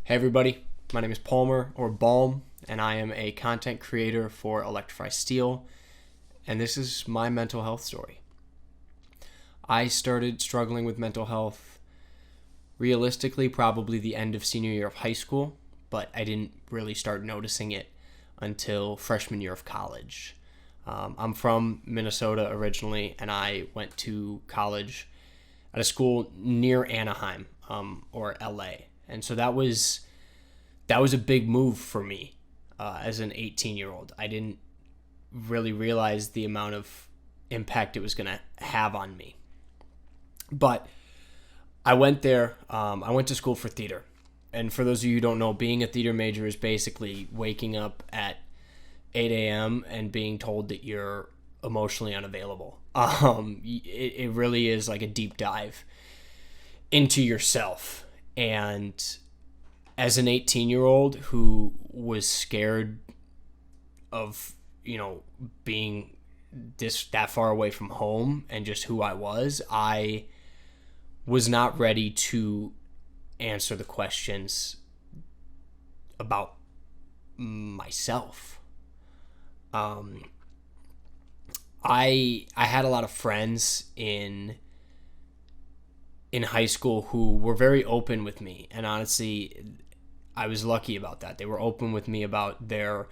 Hey everybody, my name is Palmer or Balm, and I am a content creator for Electrify Steel, and this is my mental health story. I started struggling with mental health realistically probably the end of senior year of high school, but I didn't really start noticing it until freshman year of college. I'm from Minnesota originally, and I went to college at a school near Anaheim, or LA. And so that was a big move for me as an 18-year-old. I didn't really realize the amount of impact it was going to have on me. But I went there. I went to school for theater. And for those of you who don't know, being a theater major is basically waking up at 8 a.m. and being told that you're emotionally unavailable. It really is like a deep dive into yourself. And as an 18-year-old who was scared of, being that far away from home and just who I was not ready to answer the questions about myself. I had a lot of friends in high school who were very open with me, and honestly, I was lucky about that. They were open with me about their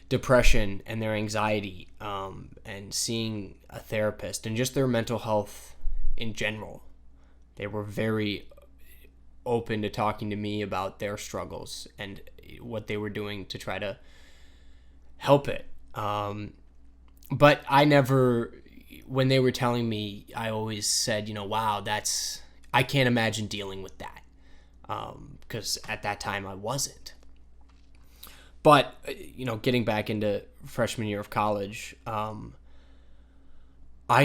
depression and their anxiety, and seeing a therapist and just their mental health in general. They were very open to talking to me about their struggles and what they were doing to try to help it. But I never, when they were telling me, I always said, wow, I can't imagine dealing with that. Because at that time I wasn't. But, getting back into freshman year of college, I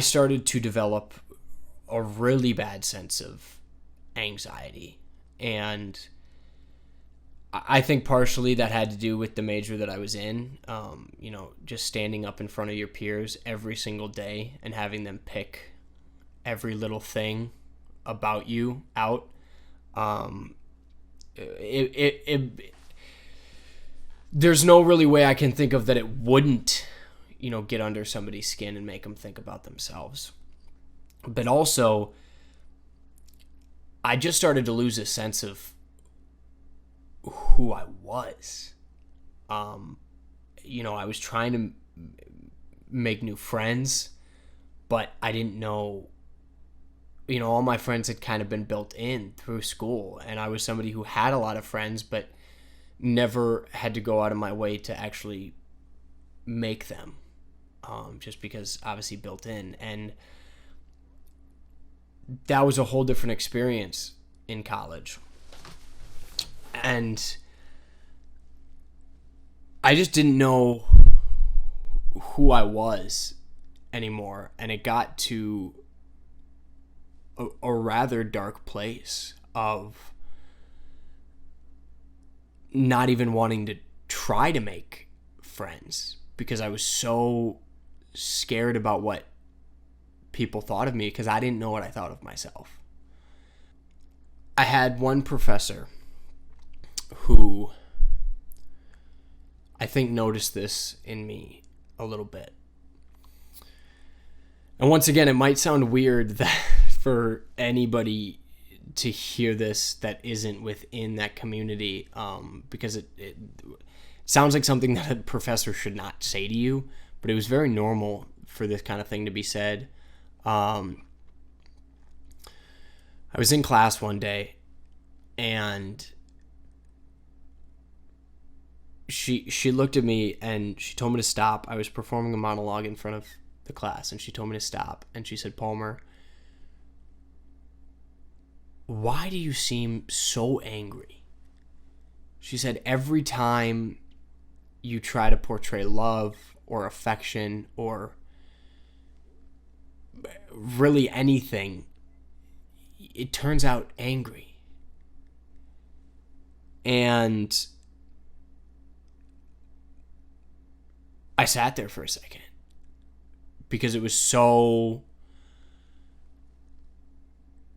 started to develop a really bad sense of anxiety. And I think partially that had to do with the major that I was in, just standing up in front of your peers every single day and having them pick every little thing about you out. There's no really way I can think of that it wouldn't, get under somebody's skin and make them think about themselves. But also, I just started to lose a sense of who I was. I was trying to make new friends, but I didn't know, all my friends had kind of been built in through school, and I was somebody who had a lot of friends, but never had to go out of my way to actually make them, just because obviously built in. And that was a whole different experience in college. And I just didn't know who I was anymore. And it got to a rather dark place of not even wanting to try to make friends because I was so scared about what people thought of me because I didn't know what I thought of myself. I had one professor who I think noticed this in me a little bit. And once again, it might sound weird that for anybody to hear this that isn't within that community, because it sounds like something that a professor should not say to you, but it was very normal for this kind of thing to be said. I was in class one day, and she looked at me and she told me to stop. I was performing a monologue in front of the class, and she told me to stop, and she said, "Palmer, why do you seem so angry?" She said, "Every time you try to portray love or affection or really anything, it turns out angry." And I sat there for a second because it was so...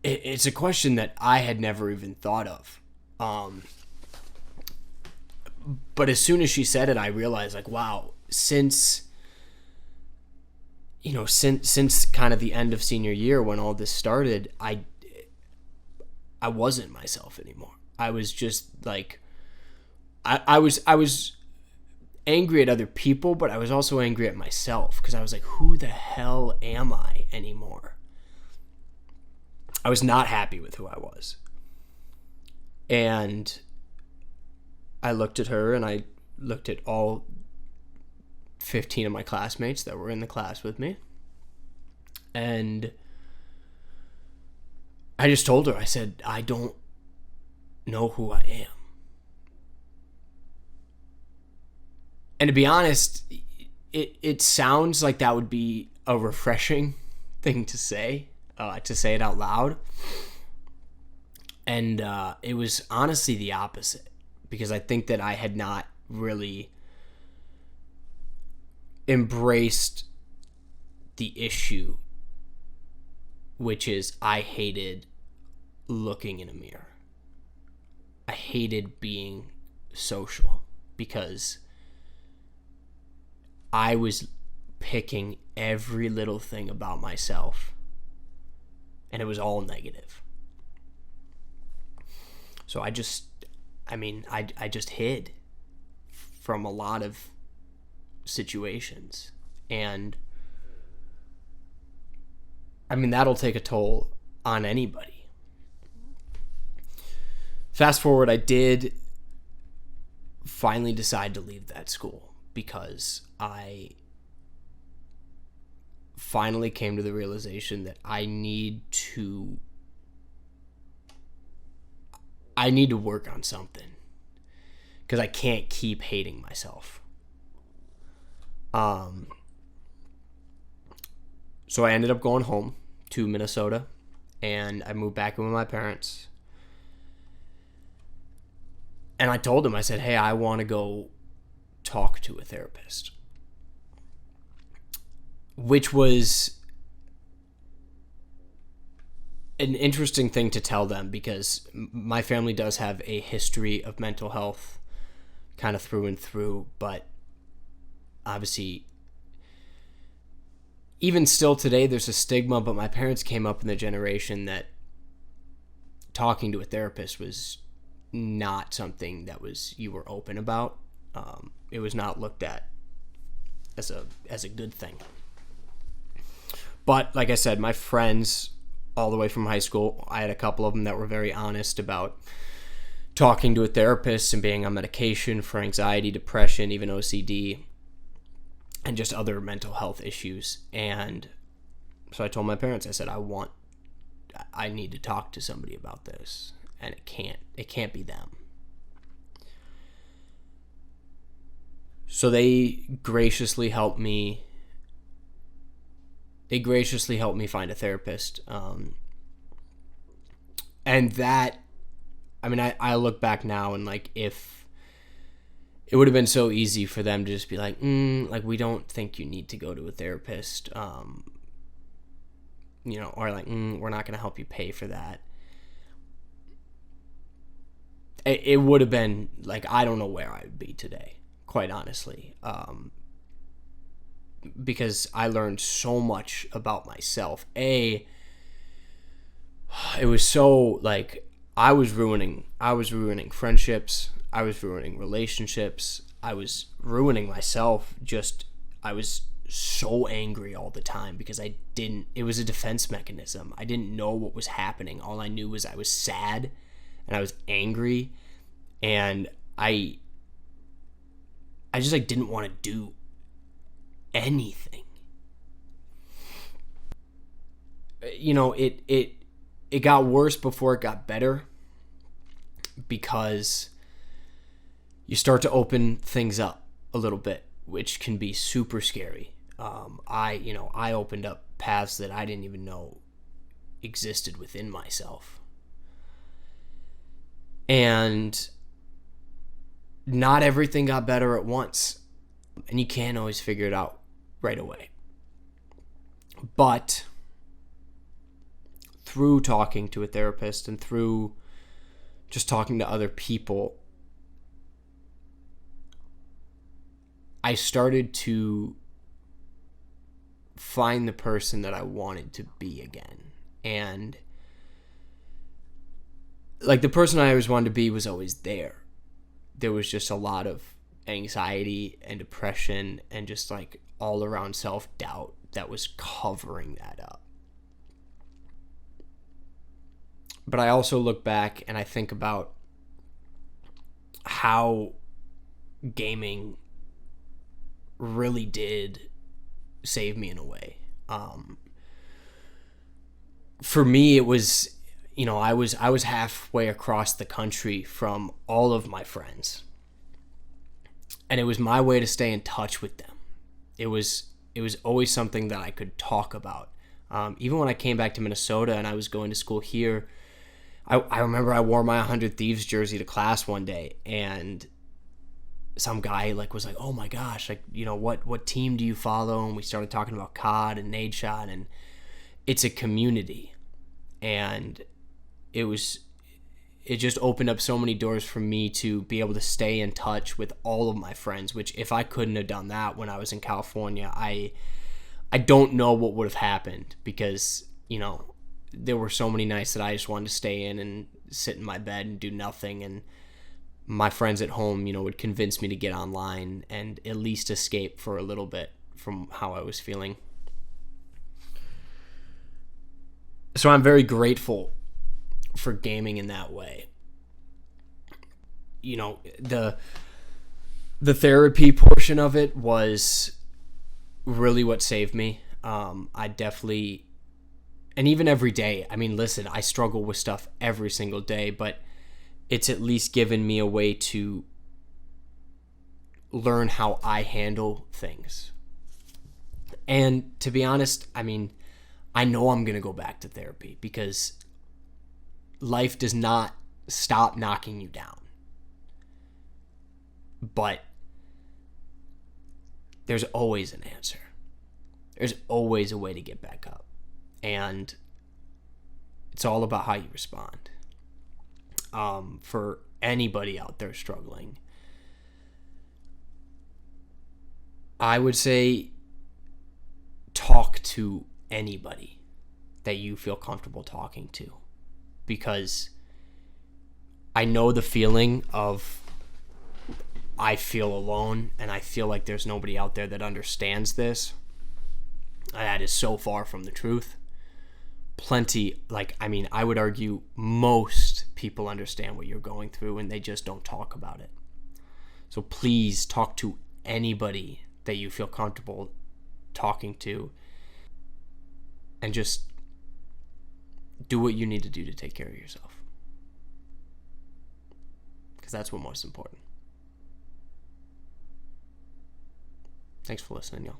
It's a question that I had never even thought of. But as soon as she said it, I realized, like, wow, since kind of the end of senior year when all this started, I wasn't myself anymore. I was just like, I was angry at other people, but I was also angry at myself, because I was like, who the hell am I anymore? I was not happy with who I was. And I looked at her, and I looked at all 15 of my classmates that were in the class with me. And I just told her, I said, I don't know who I am. And to be honest, it sounds like that would be a refreshing thing to say it out loud. And it was honestly the opposite, because I think that I had not really embraced the issue, which is I hated looking in a mirror. I hated being social, because I was picking every little thing about myself, and it was all negative. So I just hid from a lot of situations. And I mean, that'll take a toll on anybody. Fast forward, I did finally decide to leave that school, because I finally came to the realization that I need to work on something, because I can't keep hating myself. So I ended up going home to Minnesota, and I moved back in with my parents. And I told them, I said, hey, I want to go talk to a therapist. Which was an interesting thing to tell them, because my family does have a history of mental health kind of through and through, but obviously even still today there's a stigma. But my parents came up in the generation that talking to a therapist was not something that you were open about. It was not looked at as a good thing. But like I said, my friends all the way from high school, I had a couple of them that were very honest about talking to a therapist and being on medication for anxiety, depression, even OCD, and just other mental health issues. And so I told my parents, I said, I need to talk to somebody about this, and it can't be them. So they graciously helped me find a therapist. And that, I mean, I look back now, and like, if it would have been so easy for them to just be like, we don't think you need to go to a therapist, or like, we're not going to help you pay for that. It would have been like, I don't know where I would be today, quite honestly. Because I learned so much about myself. It was so like, I was ruining friendships. I was ruining relationships. I was ruining myself. I was so angry all the time, because it was a defense mechanism. I didn't know what was happening. All I knew was I was sad and I was angry, and I just like didn't want to do anything. It got worse before it got better, because you start to open things up a little bit, which can be super scary. I opened up paths that I didn't even know existed within myself. And not everything got better at once, and you can't always figure it out right away. But through talking to a therapist and through just talking to other people, I started to find the person that I wanted to be again. And like the person I always wanted to be was always there. There was just a lot of anxiety and depression and just like all around self-doubt that was covering that up. But I also look back and I think about how gaming really did save me in a way. For me, it was, I was halfway across the country from all of my friends, and it was my way to stay in touch with them. It was always something that I could talk about. Even when I came back to Minnesota and I was going to school here, I remember I wore my 100 Thieves jersey to class one day, and some guy was like, "Oh my gosh, what team do you follow?" And we started talking about COD and Nadeshot, and it's a community, and it just opened up so many doors for me to be able to stay in touch with all of my friends, which if I couldn't have done that when I was in California, I don't know what would have happened, because there were so many nights that I just wanted to stay in and sit in my bed and do nothing, and my friends at home, would convince me to get online and at least escape for a little bit from how I was feeling. So I'm very grateful for gaming in that way. The therapy portion of it was really what saved me. I definitely, and even every day, listen, I struggle with stuff every single day, but it's at least given me a way to learn how I handle things. And to be honest, I know I'm going to go back to therapy, because life does not stop knocking you down. But there's always an answer. There's always a way to get back up. And it's all about how you respond. For anybody out there struggling, I would say talk to anybody that you feel comfortable talking to, because I know the feeling of I feel alone and I feel like there's nobody out there that understands this. That is so far from the truth. I would argue most people understand what you're going through, and they just don't talk about it. So please talk to anybody that you feel comfortable talking to, and just do what you need to do to take care of yourself, because that's what's most important. Thanks for listening, y'all.